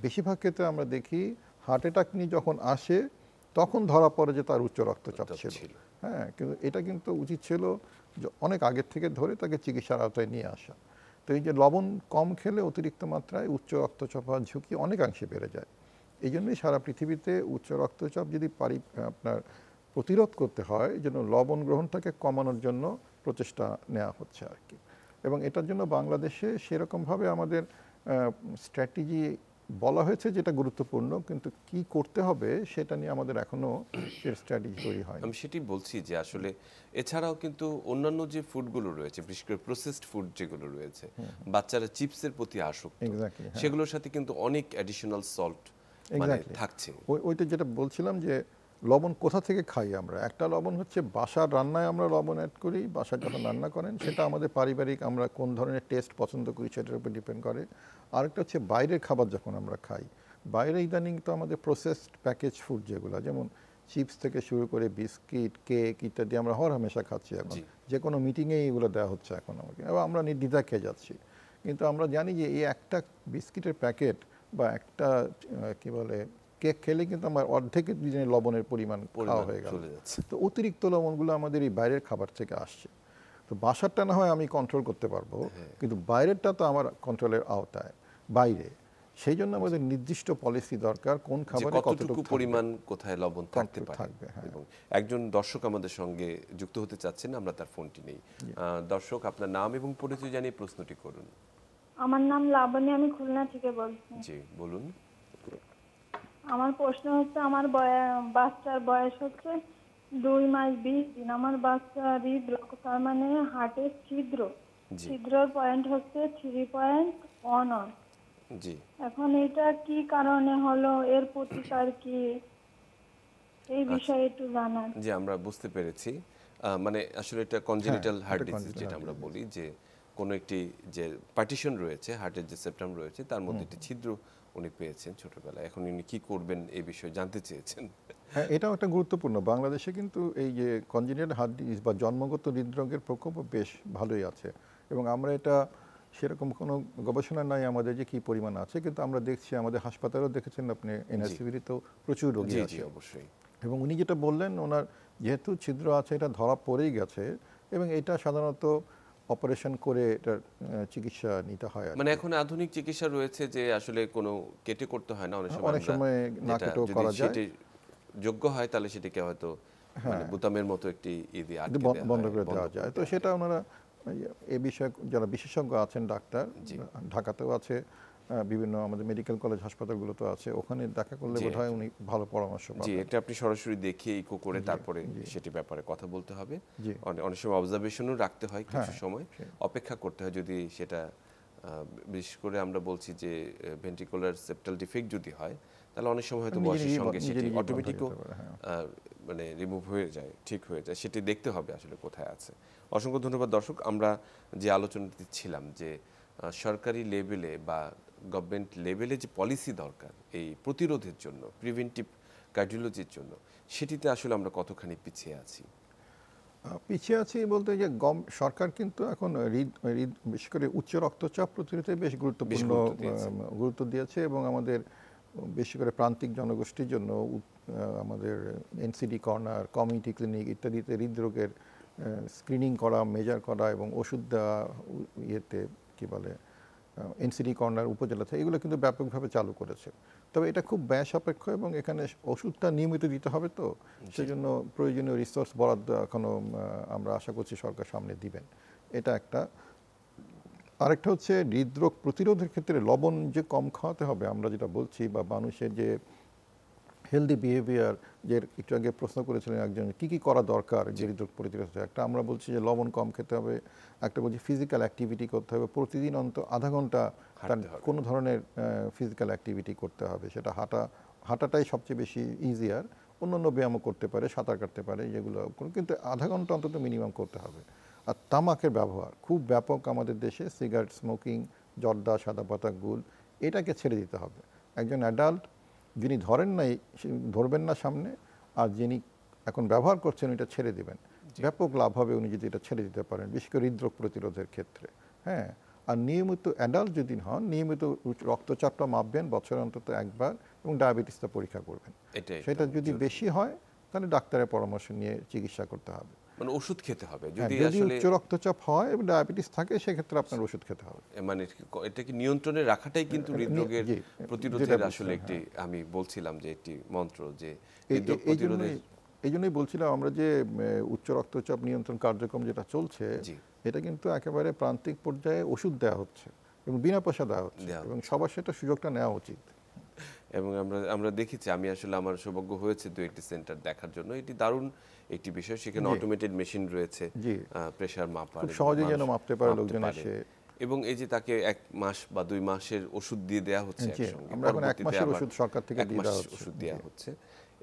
বেশিরভাগ ক্ষেত্রে আমরা দেখি হার্ট অ্যাটাক নিয়ে যখন আসে, তখন ধরা পড়ে যে তার উচ্চ রক্তচাপ ছিল। হ্যাঁ, কিন্তু এটা কিন্তু উচিত ছিল যে অনেক আগের থেকে ধরে তাকে চিকিৎসার আওতায় নিয়ে আসা। তো এই যে লবণ কম খেলে অতিরিক্ত মাত্রায় উচ্চ রক্তচাপ হওয়ার ঝুঁকি অনেকাংশে বেড়ে যায়। এই জন্যই সারা পৃথিবীতে উচ্চ রক্তচাপ যদি আপনার প্রতিরোধ করতে হয়, এই জন্য লবণ গ্রহণটাকে কমানোর জন্য প্রচেষ্টা নেওয়া হচ্ছে আর কি। এবং এটার জন্য বাংলাদেশে সেরকমভাবে আমাদের স্ট্র্যাটেজি বলা হয়েছে, যেটা গুরুত্বপূর্ণ, কিন্তু কি করতে হবে সেটা নিয়ে আমাদের এখনো স্ট্র্যাটেজি তৈরি হয়নি। আমি সেটাই বলছি যে আসলে এছাড়াও কিন্তু অন্যান্য যে ফুডগুলো রয়েছে, বিশেষ করে প্রসেসড ফুড যেগুলো রয়েছে, বাচ্চারা চিপসের প্রতি আসক্ত, সেগুলোর সাথে কিন্তু অনেক অ্যাডিশনাল সল্ট মানে থাকছে। ওইটা যেটা বলছিলাম যে লবণ কোথা থেকে খাই আমরা, একটা লবণ হচ্ছে বাসার রান্নায় আমরা লবণ অ্যাড করি, বাসায় যখন রান্না করেন, সেটা আমাদের পারিবারিক, আমরা কোন ধরনের টেস্ট পছন্দ করি সেটার উপর ডিপেন্ড করে। আরেকটা হচ্ছে বাইরের খাবার যখন আমরা খাই, বাইরে ইদানিং তো আমাদের প্রসেসড প্যাকেজ ফুড যেগুলো, যেমন চিপস থেকে শুরু করে বিস্কিট, কেক ইত্যাদি আমরা হরহামেশা খাচ্ছি এখন, যে কোনো মিটিংয়েই এগুলো দেওয়া হচ্ছে এখন আমাকে, এবং আমরা নির্দ্বিধায় খেয়ে যাচ্ছি। কিন্তু আমরা জানি যে এই একটা বিস্কিটের প্যাকেট বা একটা কি বলে কেক খেলে কিন্তু আমার অর্ধেকের দিনে লবণের পরিমাণ খাওয়া হয়ে গেল। তো অতিরিক্ত লবণগুলো আমাদের এই বাইরের খাবার থেকে আসছে। তো বাসারটা না হয় আমি কন্ট্রোল করতে পারবো, কিন্তু বাইরেরটা তো আমার কন্ট্রোলের আওতায় বাইরে। সেই জন্য আমাদের নির্দিষ্ট পলিসি দরকার, কোন খাবারে কতটুকু পরিমাণ কোথায় লবণ থাকতে পারবে। এবং একজন দর্শক আমাদের সঙ্গে যুক্ত হতে চাচ্ছেন, আমরা তার ফোনটি নেই। দর্শক, আপনার নাম এবং পরিচয় জানিয়ে প্রশ্নটি করুন। আমার নাম লাবণী, আমি খুলনা থেকে বলছি। জি, বলুন। আমার প্রশ্ন হচ্ছে, আমার বাচ্চার বয়স হচ্ছে 2 মাস 20 দিন। আমার বাচ্চা হৃদরোগ, তার মানে হার্টের ছিদ্রর পয়েন্ট হচ্ছে 3.11। জি, এখন এটা কি কারণে হলো, এর প্রতিকার কি, এই বিষয়ে একটু জানান। জি, আমরা বুঝতে পেরেছি। মানে আসলে এটা কনজেনিটাল হার্ট ডিজিজ যেটা আমরা বলি, যে কোনো একটি যে পার্টিশন রয়েছে, হার্টের যে সেপ্টাম রয়েছে, তার মধ্যে একটি ছিদ্র উনি পেয়েছেন ছোটবেলায়, এখন উনি কি করবেন এই বিষয়ে জানতে চেয়েছেন। হ্যাঁ, এটাও একটা গুরুত্বপূর্ণ। বাংলাদেশে কিন্তু এই যে কনজেনিটাল হার্ট ডিজিজ বা জন্মগত হৃদরোগের প্রকোপ বেশ ভালোই আছে, এবং আমরা এটা সেরকম কোনো গবেষণা নাই আমাদের যে কি পরিমাণ আছে, কিন্তু আমরা দেখছি আমাদের হাসপাতালেও দেখেছেন আপনি, এনআরসিভিতে তো প্রচুর রোগী জি আছে। জি অবশ্যই। এবং উনি যেটা বললেন, ওনার যেহেতু ছিদ্র আছে এটা ধরা পড়েই গেছে, এবং এটা সাধারণত অপারেশন করে এটার চিকিৎসা নিতে হয় আর মানে কি। এখন আধুনিক চিকিৎসা রয়েছে যে আসলে কোনো কেটে করতে হয় না, অনেক সময় অনেক আমরা সময় না যেটা কেটেও যদি করা যায়। সেটি যোগ্য হয় তাহলে সেটিকে হয়তো মানে বোতামের মতো একটি দিয়ে আটকে দেওয়া বন্ধ হয়, করে দেওয়া করে যায়। তো দেওয়া সেটা ওনারা এ বিষয়ে যারা বিশেষজ্ঞ আছেন ডাক্তার, ঢাকাতেও আছে, বিভিন্ন আমাদের মেডিকেল কলেজ হাসপাতালগুলোতে আছে, ওখানে দেখা করলে জি, বোধহয় উনি ভালো পরামর্শ জি, পাবেন। এটা আপনি সরাসরি দেখিয়ে ইকো করে তারপরে সেটি ব্যাপারে কথা বলতে হবে। জি। অনেক সময় অবজারভেশনও রাখতে হয়, কিছু হ্যাঁ, সময় অপেক্ষা করতে হয় যদি সেটা বিশেষ করে আমরা বলছি যে ভেন্ট্রিকুলার সেপ্টাল ডিফেক্ট যদি হয় তাহলে অনেক সময় হয়তো বয়সের সঙ্গে সেটি নিজে বন্ধ অটোমেটিকও হয়ে যেতে পারে, হ্যাঁ। মানে রিমুভ হয়ে যায়, ঠিক হয়ে যায়, সেটি দেখতে হবে আসলে কোথায় আছে। অসংখ্য ধন্যবাদ দর্শক। আমরা যে আলোচনাতে ছিলাম যে সরকারি লেভেলে বা গভর্নমেন্ট লেভেলে যে পলিসি দরকার এই প্রতিরোধের জন্য, প্রিভেন্টিভ কার্ডিওলজির জন্য, সেটিতে আসলে আমরা কতখানি পিছিয়ে আছি। পিছিয়ে আছি বলতে যে সরকার কিন্তু এখন বিশেষ করে উচ্চ রক্তচাপ প্রতিরোধে বেশ গুরুত্বপূর্ণ গুরুত্ব দিয়েছে, এবং আমাদের বেশি করে প্রান্তিক জনগোষ্ঠীর জন্য আমাদের এনসিডি কর্নার, কমিউনিটি ক্লিনিক ইত্যাদিতে হৃদরোগের স্ক্রিনিং করা, মেজার করা এবং ওষুধ দেওয়া, ইয়েতে কি বলে এনসিডি কর্নার উপজেলাতে, এগুলো কিন্তু ব্যাপকভাবে চালু করেছে। তবে এটা খুব ব্যয় সাপেক্ষ এবং এখানে ওষুধটা নিয়মিত দিতে হবে, তো সেজন্য প্রয়োজনীয় রিসোর্স বরাদ্দ এখনও আমরা আশা করছি সরকার সামনে দিবেন। এটা একটা। আরেকটা হচ্ছে হৃদরোগ প্রতিরোধের ক্ষেত্রে লবণ যে কম খাওয়াতে হবে আমরা যেটা বলছি, বা মানুষের যে হেলদি বিহেভিয়ার, যে একটু আগে প্রশ্ন করেছিলেন একজন কি কি করা দরকার যে হৃদরোগ প্রতিরোধে, একটা আমরা বলছি যে লবণ কম খেতে হবে, একটা বলছি ফিজিক্যাল অ্যাক্টিভিটি করতে হবে, প্রতিদিন অন্তত আধা ঘন্টা কোনো ধরনের ফিজিক্যাল অ্যাক্টিভিটি করতে হবে, সেটা হাঁটাটাই সবচেয়ে বেশি ইজিয়ার, অন্যান্য ব্যায়ামও করতে পারে, সাঁতার কাটতে পারে, যেগুলো কিন্তু আধা ঘন্টা অন্তত মিনিমাম করতে হবে। আর তামাকের ব্যবহার খুব ব্যাপক আমাদের দেশে, সিগারেট স্মোকিং, জর্দা, সাদা পাতা, গুল, এটাকে ছেড়ে দিতে হবে। একজন অ্যাডাল্ট যিনি ধরবেন না সামনে, আর যিনি এখন ব্যবহার করছেন এটা ছেড়ে দিবেন, ব্যাপক লাভ হবে উনি যদি এটা ছেড়ে দিতে পারেন, বিশেষ করে হৃদরোগ প্রতিরোধের ক্ষেত্রে। হ্যাঁ, আর নিয়মিত অ্যাডাল্ট যদি হন, নিয়মিত রক্তচাপটা মাপবেন বছরে অন্তত একবার, এবং ডায়াবেটিসটা পরীক্ষা করবেন। সেটা যদি বেশি হয় তাহলে ডাক্তারের পরামর্শ নিয়ে চিকিৎসা করতে হবে, মানে ওষুধ খেতে হবে। যদি উচ্চ রক্তচাপ হয় এবং ডায়াবেটিস থাকে সেক্ষেত্রে আপনার ওষুধ খেতে হবে। মানে এটা কি নিয়ন্ত্রণে রাখাটাই কিন্তু হৃদরোগের প্রতিরোধের আসলে একটি, আমি বলছিলাম যে একটি মন্ত্র, যে হৃদরোগ প্রতিরোধের। এই জন্যই বলছিলাম আমরা যে উচ্চ রক্তচাপ নিয়ন্ত্রণ কার্যক্রম যেটা চলছে, এটা কিন্তু একেবারে প্রান্তিক পর্যায়ে ওষুধ দেওয়া হচ্ছে এবং বিনা পয়সা দেওয়া হচ্ছে, এবং সবার সেটা সুযোগটা নেওয়া উচিত। এবং আমরা দেখেছি, আমি আসলে আমার সৌভাগ্য হয়েছে দু একটি সেন্টার দেখার জন্য, এটি দারুণ একটি বিষয়। সেখানে অটোমেটেড মেশিন রয়েছে, প্রেসার মাপার, খুব সহজে যেন মাপতে পারে লোকজন এসে, এবং এই যে তাকে 1 মাস বা 2 মাসের ওষুধ দিয়ে দেওয়া হচ্ছে একসঙ্গে, আমরা এখন 1 মাসের ওষুধ সরকার থেকে দিয়ে দেওয়া হচ্ছে,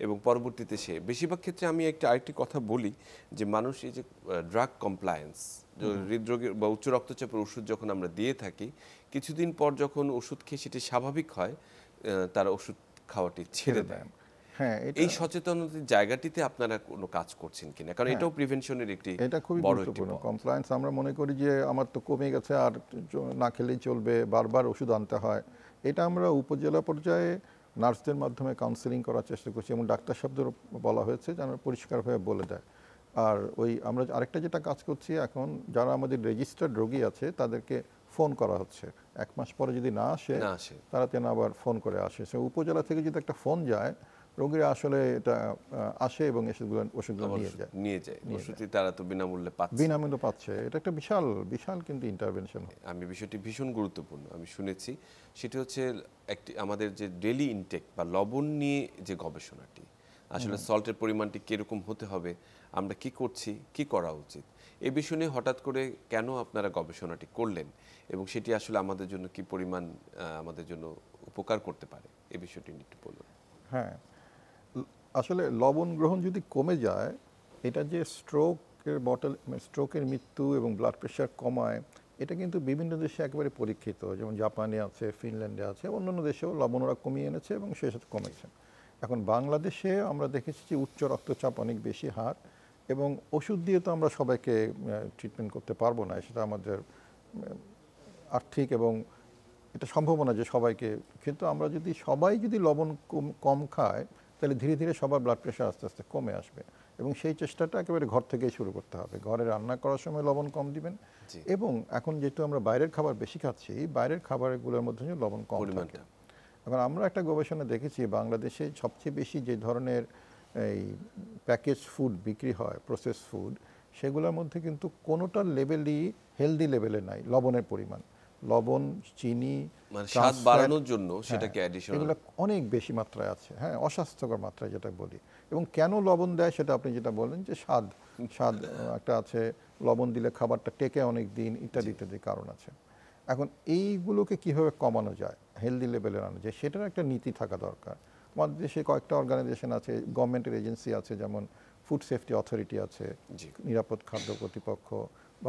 এবং পরবর্তীতে সে বেশিরভাগ ক্ষেত্রে আমি আরেকটি কথা বলি যে মানুষ এই যে ড্রাগ কমপ্লায়েন্স, হৃদরোগের বা উচ্চ রক্তচাপের ওষুধ যখন আমরা দিয়ে থাকি, কিছুদিন পর যখন ওষুধ খেয়ে সেটি স্বাভাবিক হয়, তারা ওষুধ খাওয়াটি ছেড়ে দেয়। হ্যাঁ, এই সচেতনতার জায়গাটিতে আপনারা কোনো কাজ করছেন কিনা? কারণ এটাও প্রিভেনশনের একটি এটা খুবই গুরুত্বপূর্ণ। কমপ্লায়েন্স আমরা মনে করি যে আমার তো কমে গেছে আর না খেলেই চলবে, বারবার ওষুধ আনতে হয়, এটা আমরা উপজেলা পর্যায়ে নার্সদের মাধ্যমে কাউন্সেলিং করার চেষ্টা করছি, এবং ডাক্তার শব্দের বলা হয়েছে যেন পরিষ্কারভাবে বলে দেয়। আর আমরা আরেকটা যেটা কাজ করছি এখন, যারা আমাদের রেজিস্টার্ড রোগী আছে তাদেরকে ফোন করা হচ্ছে, 1 মাস পরে যদি না আসে তারা যেন আবার ফোন করে আসে। সে উপজেলা থেকে যদি একটা ফোন যায়, রোগীরা আসলে এটা আসে এবং ওষুধগুলো নিয়ে যায়। ওষুধটি তারা তো বিনামূল্যে পাচ্ছে। এটা একটা বিশাল কিন্তু ইন্টারভেনশন। আমি বিষয়টি ভীষণ গুরুত্বপূর্ণ আমি শুনেছি, সেটি হচ্ছে একটি আমাদের যে ডেইলি ইনটেক বা লবণ নিয়ে যে গবেষণাটি, আসলে সল্টের পরিমাণটি কিরকম হতে হবে, আমরা কি করছি, কি করা উচিত, এই বিষয় নিয়ে হঠাৎ করে কেন আপনারা গবেষণাটি করলেন, এবং সেটি আসলে আমাদের জন্য কি পরিমাণ আমাদের জন্য উপকার করতে পারে, এই বিষয়টি একটু বলুন। হ্যাঁ, আসলে লবণ গ্রহণ যদি কমে যায়, এটা যে স্ট্রোকের মৃত্যু এবং ব্লাড প্রেশার কমায়, এটা কিন্তু বিভিন্ন দেশে একেবারে পরীক্ষিত, যেমন জাপানে আছে, ফিনল্যান্ডে আছে, অন্যান্য দেশেও লবণ ওরা কমিয়ে এনেছে এবং সেই সাথে কমেছে। এখন বাংলাদেশে আমরা দেখেছি যে উচ্চ রক্তচাপ অনেক বেশি হার, এবং ওষুধ দিয়ে তো আমরা সবাইকে ট্রিটমেন্ট করতে পারবো না, সেটা আমাদের আর্থিক এবং এটা সম্ভব না যে সবাইকে, কিন্তু আমরা যদি সবাই যদি লবণ কম খায় তাহলে ধীরে ধীরে সবার ব্লাড প্রেশার আস্তে আস্তে কমে আসবে, এবং সেই চেষ্টাটা একেবারে ঘর থেকেই শুরু করতে হবে। ঘরে রান্না করার সময় লবণ কম দিবেন, এবং এখন যেহেতু আমরা বাইরের খাবার বেশি খাচ্ছি, বাইরের খাবারগুলোর মধ্যে লবণ কম থাকে। এখন আমরা একটা গবেষণা দেখেছি বাংলাদেশে সবচেয়ে বেশি যে ধরনের এই প্যাকেজ ফুড বিক্রি হয়, প্রসেস ফুড, সেগুলোর মধ্যে কিন্তু কোনোটার লেভেলই হেলদি লেভেলে নাই লবণের পরিমাণ। লবণ, চিনি, মানে স্বাদ বাড়ানোর জন্য সেটাকে অ্যাডিশনাল, এগুলো অনেক বেশি মাত্রায় আছে, হ্যাঁ, অস্বাস্থ্যকর মাত্রায় যেটা বলি। এবং কেন লবণ দেয় সেটা আপনি যেটা বললেন যে স্বাদ একটা আছে, লবণ দিলে খাবারটা টেকে অনেক দিন, ইত্যাদি ইত্যাদি কারণ আছে। এখন এইগুলোকে কিভাবে কমানো যায়, হেলদি লেভেলে আনা যায়, সেটার একটা নীতি থাকা দরকার। আমাদের দেশে কয়েকটা অর্গানাইজেশন আছে, গভর্নমেন্টের এজেন্সি আছে, যেমন ফুড সেফটি অথরিটি আছে, নিরাপদ খাদ্য কর্তৃপক্ষ,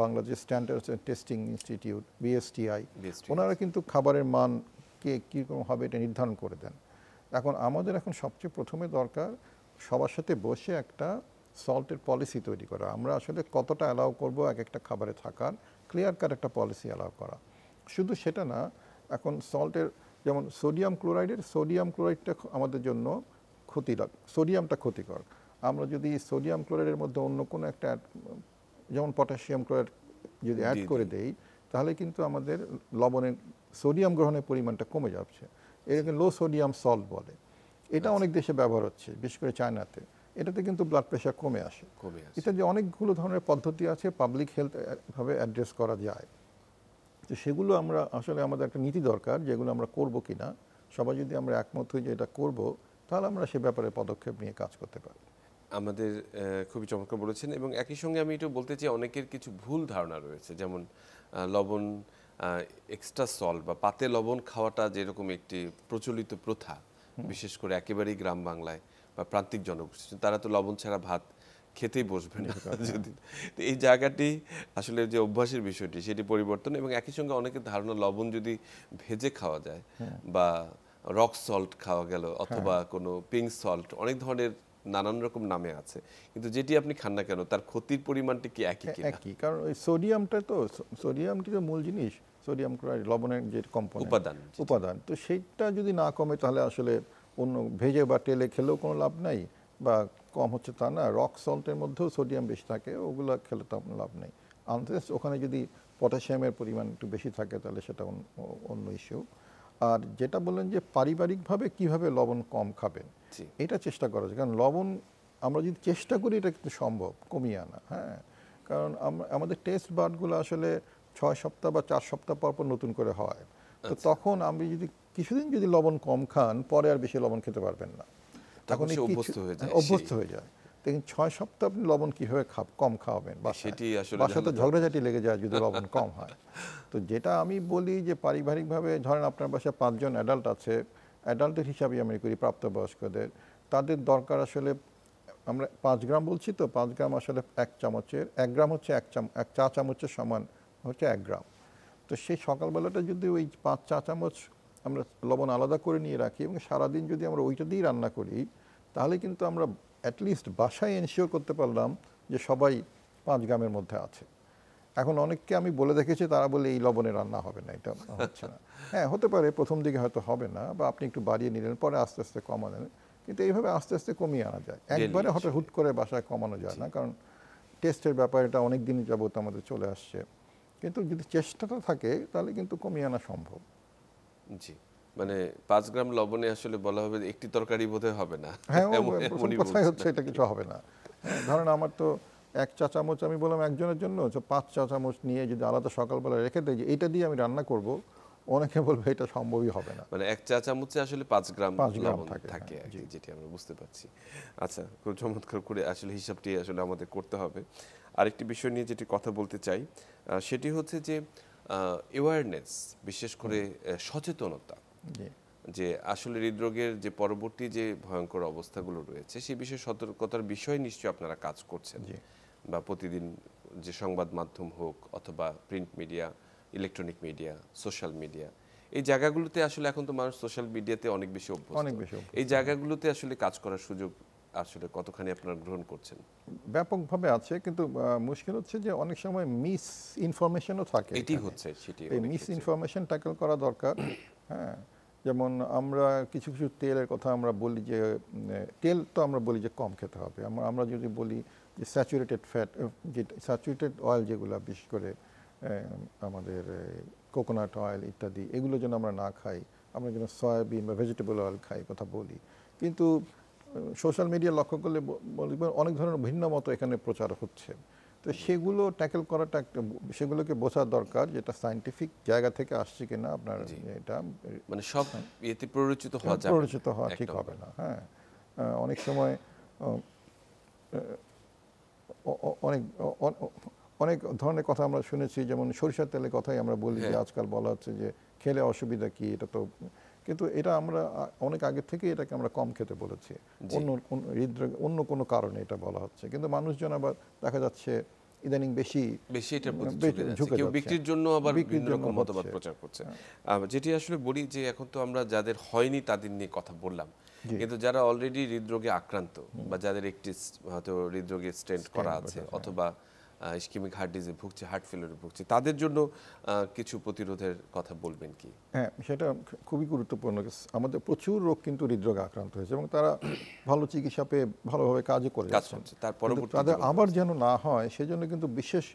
Bangladesh standards and testing institute, BSTI, ওনারা কিন্তু খাবারের মানকে কীরকম হবে এটা নির্ধারণ করে দেন। এখন আমাদের সবচেয়ে প্রথমে দরকার সবার সাথে বসে একটা সল্টের পলিসি তৈরি করা। আমরা আসলে কতটা অ্যালাউ করব এক একটা খাবারে থাকার, ক্লিয়ার কাট একটা পলিসি অ্যালাউ করা। শুধু সেটা না, এখন সল্টের যেমন সোডিয়াম ক্লোরাইডটা আমাদের জন্য ক্ষতিকর, সোডিয়ামটা ক্ষতিকর। আমরা যদি সোডিয়াম ক্লোরাইডের মধ্যে অন্য কোনো একটা যেমন পটাশিয়াম ক্লোরাইড যদি অ্যাড করে দেই, তাহলে কিন্তু আমাদের লবণের সোডিয়াম গ্রহণের পরিমাণটা কমে যাচ্ছে। এটাকে লো সোডিয়াম সল্ট বলে। এটা অনেক দেশে ব্যবহার হচ্ছে, বিশেষ করে চায়নাতে। এটাতে কিন্তু ব্লাড প্রেশার কমে আসে। ইত্যাদি অনেকগুলো ধরনের পদ্ধতি আছে পাবলিক হেলথ ভাবে অ্যাড্রেস করা যায়। তো সেগুলো আমরা আসলে আমাদের একটা নীতি দরকার, যেগুলো আমরা করব কিনা, সবাই যদি আমরা একমত হই যে এটা করব, তাহলে আমরা সে ব্যাপারে পদক্ষেপ নিয়ে কাজ করতে পারি। আমাদের খুবই চমৎকার বলেছেন। এবং একই সঙ্গে আমি এটাও বলতে চাই, অনেকের কিছু ভুল ধারণা রয়েছে, যেমন লবণ, এক্সট্রা সল্ট বা পাতে লবণ খাওয়াটা যেরকম একটি প্রচলিত প্রথা, বিশেষ করে একেবারেই গ্রাম বাংলায় বা প্রান্তিক জনগোষ্ঠী, তারা তো লবণ ছাড়া ভাত খেতেই বসবে না যদি। তো এই জায়গাটি আসলে যে অভ্যাসের বিষয়টি, সেটি পরিবর্তন। এবং একই সঙ্গে অনেকের ধারণা লবণ যদি ভেজে খাওয়া যায় বা রক সল্ট খাওয়া গেল, অথবা কোনো পিঙ্ক সল্ট, অনেক ধরনের নানান রকম নামে আছে, কিন্তু যেটি আপনি খান না কেন তার ক্ষতির পরিমাণটি কি একই? একই, কারণ ওই সোডিয়ামটি তো মূল জিনিস, সোডিয়াম ক্লোরাইড লবণের যে উপাদান, তো সেইটা যদি না কমে তাহলে আসলে অন্য ভেজে বা তেলে খেলেও কোনো লাভ নাই, বা কম হচ্ছে তা না। রক সল্টের মধ্যেও সোডিয়াম বেশি থাকে, ওগুলো খেলে তো আপনার লাভ নেই। আনলেস ওখানে যদি পটাশিয়ামের পরিমাণ একটু বেশি থাকে তাহলে সেটা অন্য ইস্যু। আর যেটা বললেন যে পারিবারিকভাবে কিভাবে লবণ কম খাবেন, এটা চেষ্টা করা যায়। কারণ লবণ আমরা যদি চেষ্টা করি এটা কিন্তু সম্ভব কমিয়ে আনা, হ্যাঁ। কারণ আমাদের টেস্ট বাডগুলো আসলে 6 সপ্তাহ বা 4 সপ্তাহ পর পর নতুন করে হয়। তো তখন আমি যদি কিছুদিন যদি লবণ কম খান, পরে আর বেশি লবণ খেতে পারবেন না, তখন অভ্যস্ত হয়ে যায়। দেখুন 6 সপ্তাহ আপনি লবণ কিভাবে কম খাওয়াবেন, বাসাতে ঝগড়াঝাটি লেগে যায় যদি লবণ কম হয়। তো যেটা আমি বলি যে পারিবারিকভাবে, ধরেন আপনার বাসায় 5 জন অ্যাডাল্ট আছে, অ্যাডাল্টের হিসাবে আমি করি প্রাপ্তবয়স্কদের, তাদের দরকার আসলে, আমরা 5 গ্রাম বলছি, তো 5 গ্রাম আসলে 1 চামচের 1 গ্রাম হচ্ছে 1 চা চামচের সমান হচ্ছে 1 গ্রাম। তো সেই সকালবেলাটা যদি ওই 5 চা চামচ আমরা লবণ আলাদা করে নিয়ে রাখি, এবং সারাদিন যদি আমরা ওইটা দিয়েই রান্না করি, তাহলে কিন্তু আমরা অ্যাটলিস্ট বাসায় এনশিওর করতে পারলাম যে সবাই 5 গ্রামের মধ্যে আছে। এখন অনেককে আমি বলে দেখেছি, তারা বলে এই লবণে রান্না হবে না, এটা হচ্ছে না। হ্যাঁ, হতে পারে প্রথম দিকে হয়তো হবে না, বা আপনি একটু বাড়িয়ে নিলেন, পরে আস্তে আস্তে কমালেন, কিন্তু এইভাবে আস্তে আস্তে কমিয়ে আনা যায়। একবারে হঠাৎ হুট করে বাসায় কমানো যায় না, কারণ টেস্টের ব্যাপার, এটা অনেক দিন যাবত আমাদের চলে আসছে। কিন্তু যদি চেষ্টাটা থাকে তাহলে কিন্তু কমিয়ে আনা সম্ভব। জি, মানে 5 গ্রাম লবণে আসলে বলা হবে একটি তরকারি বোধহয় হবে না। হ্যাঁ, প্রথম কথাই হচ্ছে এটা কিছু হবে না। ধরেন আমার তো 1 চা চামচ, আমি বললাম একজনের জন্য, 5 চা চামচ নিয়ে যদি আলাদা সকালবেলা রেখে দেয় যে এইটা দিয়ে আমি রান্না করব, অনেকে বলবে এটা সম্ভবই হবে না। মানে 1 চা চামচে আসলে 5 গ্রাম লবণ থাকে, হ্যাঁ, যেটি আমরা বুঝতে পারছি। আচ্ছা, খুব চমৎকার করে আসলে হিসাবটি আসলে আমাদের করতে হবে। আরেকটি বিষয় নিয়ে যেটি কথা বলতে চাই, সেটি হচ্ছে যে অ্যাওয়ারনেস, বিশেষ করে সচেতনতা, যে আসলে হৃদরোগের যে পরবর্তী যে ভয়ঙ্কর অবস্থাগুলো রয়েছে, সেই বিষয়ে সতর্কতার বিষয়ে নিশ্চয়ই আপনারা কাজ করছেন, বা প্রতিদিন যে সংবাদ মাধ্যম হোক অথবা print media electronic media, social media, এই জায়গাগুলোতে আসলে এখন তো মানুষ সোশ্যাল মিডিয়াতে অনেক বেশি অভ্যস্ত। এই জায়গাগুলোতে আসলে কাজ করার সুযোগ আসলে কতখানি আপনারা গ্রহণ করছেন? ব্যাপকভাবে আছে, কিন্তু মুশকিল হচ্ছে যে অনেক সময় মিস ইনফরমেশনও থাকে। এটি হচ্ছে সেটি, এই মিস ইনফরমেশন ট্যাকল করা দরকার। হ্যাঁ, যেমন আমরা কিছু কিছু তেলের কথা আমরা বলি যে তেল তো আমরা বলি যে কম খেতে হবে। আমরা যদি বলি যে স্যাচুরেটেড ফ্যাট, যে স্যাচুরেটেড অয়েল যেগুলো, বিশেষ করে আমাদের কোকোনাট অয়েল ইত্যাদি, এগুলো যেন আমরা না খাই, আমরা যেন সয়াবিন বা ভেজিটেবল অয়েল খাই কথা বলি। কিন্তু সোশ্যাল মিডিয়া লক্ষ্য করলে বলবেন অনেক ধরনের ভিন্ন মতো এখানে প্রচার হচ্ছে। তো সেগুলো ট্যাকেল করাটা একটা, সেগুলোকে বোঝা দরকার যেটা সায়েন্টিফিক জায়গা থেকে আসছে কিনা। আপনার এটা মানে সব এতে প্ররোচিত হওয়া ঠিক হবে না। হ্যাঁ, অনেক সময় অনেক অনেক ধরনের কথা আমরা শুনেছি, যেমন সরিষার তেলের কথাই আমরা বলি যে আজকাল বলা হচ্ছে যে খেলে অসুবিধা কি, এটা তো, কিন্তু এটা আমরা অনেক আগে থেকে এটাকে আমরা কম খেতে বলেছি, হৃদরোগ অন্য কোনো কারণে এটা বলা হচ্ছে। কিন্তু মানুষজন আবার দেখা যাচ্ছে ইদানিং বেশি এটার প্রতি ঝুঁকে যাচ্ছে। কেউ বিক্রির জন্য আবার বিভিন্ন রকম মতবাদ প্রচার করছে। যেটি আসলে বলি যে এখন তো আমরা যাদের হয়নি তাদের নিয়ে কথা বললাম, কিন্তু যারা অলরেডি হৃদরোগে আক্রান্ত বা যাদের একটি হয়তো হৃদরোগে স্টেন্ট করা আছে অথবা ইসকেমিক হার্ট ডিজিজে ভুগছে, হার্ট ফেলিওরে ভুগছে, তাদের জন্য কিছু প্রতিরোধের কথা বলবেন কি? হ্যাঁ, সেটা খুবই গুরুত্বপূর্ণ। আমাদের প্রচুর রোগ কিন্তু হৃদরোগে আক্রান্ত হয়েছে এবং তারা ভালো চিকিৎসা পেয়ে ভালোভাবে কাজও করে যাচ্ছেন। তার পরবর্তী তাদের আবার যেন না হয় সেজন্য কিন্তু বিশেষ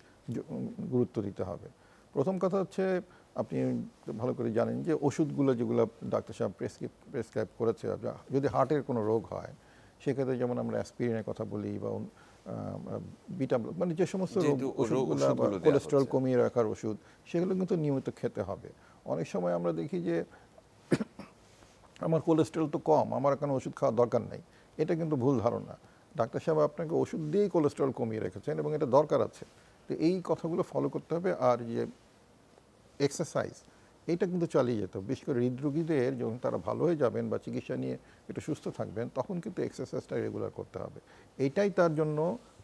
গুরুত্ব দিতে হবে। প্রথম কথা হচ্ছে, আপনি ভালো করে জানেন যে ওষুধগুলো যেগুলো ডাক্তার সাহেব প্রেসক্রাইব করেছে, যদি হার্টের কোনো রোগ হয় সেক্ষেত্রে যেমন আমরা অ্যাসপিরিনের কথা বলি বা বিটা, মানে যে সমস্ত ওষুধগুলো, কোলেস্টেরল কমিয়ে রাখার ওষুধ, সেগুলো কিন্তু নিয়মিত খেতে হবে। অনেক সময় আমরা দেখি যে আমার কোলেস্টেরল তো কম, আমার কোনো ওষুধ খাওয়ার দরকার নেই। এটা কিন্তু ভুল ধারণা। ডাক্তার সাহেব আপনাকে ওষুধ দিয়েই কোলেস্টেরল কমিয়ে রেখেছেন এবং এটা দরকার আছে। তো এই কথাগুলো ফলো করতে হবে। আর যে এক্সারসাইজ, এইটা কিন্তু চালিয়ে যেতে হবে। বিশেষ করে হৃদরোগীদের যখন তারা ভালো হয়ে যাবেন বা চিকিৎসা নিয়ে একটু সুস্থ থাকবেন, তখন কিন্তু এক্সারসাইজটা রেগুলার করতে হবে। এইটাই তার জন্য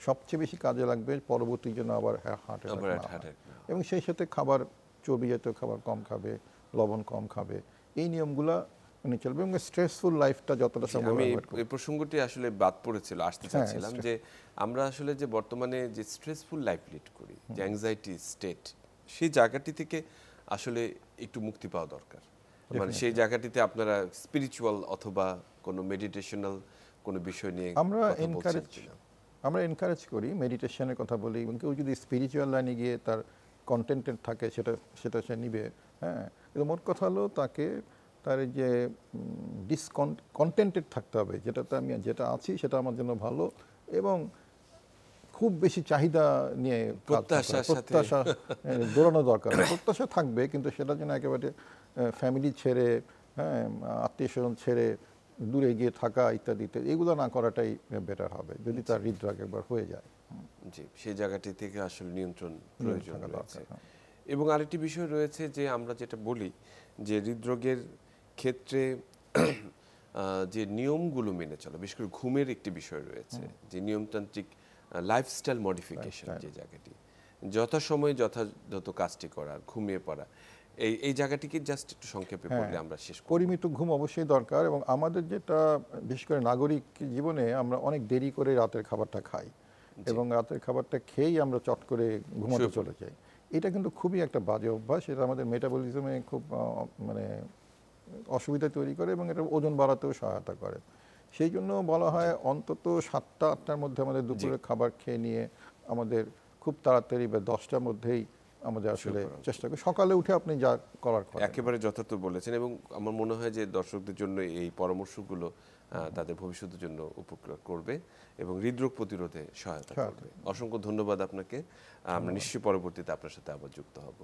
সবচেয়ে বেশি কাজে লাগবে পরবর্তী জন্য আবার হার্টে। এবং সেই সাথে খাবার, চর্বি জাতীয় খাবার কম খাবে, লবণ কম খাবে, এই নিয়মগুলা মানে চলবে। এবং স্ট্রেসফুল লাইফটা যতটা সম্ভব। আমি এই প্রসঙ্গটি আসলে বাদ পড়েছিল, আসতে চাচ্ছিলাম যে আমরা আসলে যে বর্তমানে যে স্ট্রেসফুল লাইফ লিড করি, যে অ্যাংজাইটি স্টেট, সেই জায়গাটি থেকে আসলে একটু মুক্তি পাওয়া দরকার। মানে সেই জায়গাটিতে আপনারা স্পিরিচুয়াল অথবা কোনো মেডিটেশনাল কোনো বিষয় নিয়ে আমরা এনকারেজ করি, মেডিটেশনের কথা বলি। এবং কেউ যদি স্পিরিচুয়াল লাইনে গিয়ে তার কন্টেন্টেড থাকে সেটা সে নিবে। হ্যাঁ, কিন্তু মোট কথা হলো তাকে তার যে কন্টেন্টেড থাকতে হবে, যেটাতে আমি যেটা আছি সেটা আমার জন্য ভালো, এবং খুব বেশি চাহিদা নিয়ে প্রত্যাশা দৌড়ানো দরকার। প্রত্যাশা থাকবে, কিন্তু সেটা যেন একেবারে ফ্যামিলি ছেড়ে, হ্যাঁ, আত্মীয় স্বজন ছেড়ে দূরে গিয়ে থাকা ইত্যাদিতে, এগুলো না করাটাই বেটার হবে যদি তার হৃদরোগ একবার হয়ে যায়। জি, সেই জায়গাটি থেকে আসলে নিয়ন্ত্রণ প্রয়োজন রয়েছে। এবং আরেকটি বিষয় রয়েছে যে আমরা যেটা বলি যে হৃদরোগের ক্ষেত্রে যে নিয়মগুলো মেনে চলা, বিশেষ করে ঘুমের একটি বিষয় রয়েছে, যে নিয়মতান্ত্রিক লাইফস্টাইল মডিফিকেশন, যে জায়গাটি যথাসময়ে যথাযথ কাজটি করা, ঘুমিয়ে পড়া, এই জায়গাটিকে জাস্ট একটু সংক্ষেপে বললে আমরা শেষ করি। পরিমিত ঘুম অবশ্যই দরকার। এবং আমাদের যেটা বিশেষ করে নাগরিক জীবনে আমরা অনেক দেরি করে রাতের খাবারটা খাই এবং রাতের খাবারটা খেয়েই আমরা চট করে ঘুমাতে চলে যাই। এটা কিন্তু খুবই একটা বাজে অভ্যাস। এটা আমাদের মেটাবলিজমে খুব মানে অসুবিধা তৈরি করে এবং এটা ওজন বাড়াতেও সহায়তা করে। সেই জন্য বলা হয় অন্তত 7টা-8টার মধ্যে আমাদের দুপুরের খাবার খেয়ে নিয়ে আমাদের খুব তাড়াতাড়ি বা 10টার মধ্যেই আমাদের আসলে চেষ্টা করি। সকালে উঠে আপনি যা করার করেন। একেবারে যথার্থ বলেছেন। এবং আমার মনে হয় যে দর্শকদের জন্য এই পরামর্শগুলো তাদের ভবিষ্যতের জন্য উপকার করবে এবং হৃদরোগ প্রতিরোধে সহায়তা করবে। অসংখ্য ধন্যবাদ আপনাকে। আমরা নিশ্চয়ই পরবর্তীতে আপনার সাথে আবার যুক্ত হব।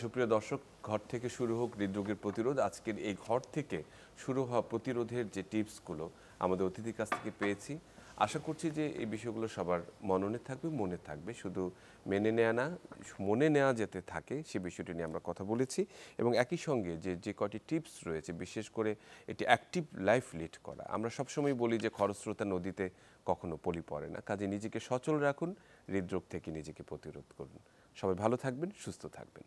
সুপ্রিয় দর্শক, ঘর থেকে শুরু হোক হৃদরোগের প্রতিরোধ। আজকের এই ঘর থেকে শুরু হওয়া প্রতিরোধের যে টিপসগুলো আমাদের অতিথির কাছ থেকে পেয়েছি, আশা করছি যে এই বিষয়গুলো সবার মননে থাকবে, মনে থাকবে। শুধু মেনে নেওয়া না, মনে নেওয়া যেতে থাকে সে বিষয়টি নিয়ে আমরা কথা বলেছি। এবং একই সঙ্গে যে কয়টি টিপস রয়েছে, বিশেষ করে একটি অ্যাক্টিভ লাইফ লিড করা। আমরা সবসময় বলি যে খরস্রোতা নদীতে কখনো পলি পড়ে না, কাজে নিজেকে সচল রাখুন, হৃদরোগ থেকে নিজেকে প্রতিরোধ করুন। সবাই ভালো থাকবেন, সুস্থ থাকবেন।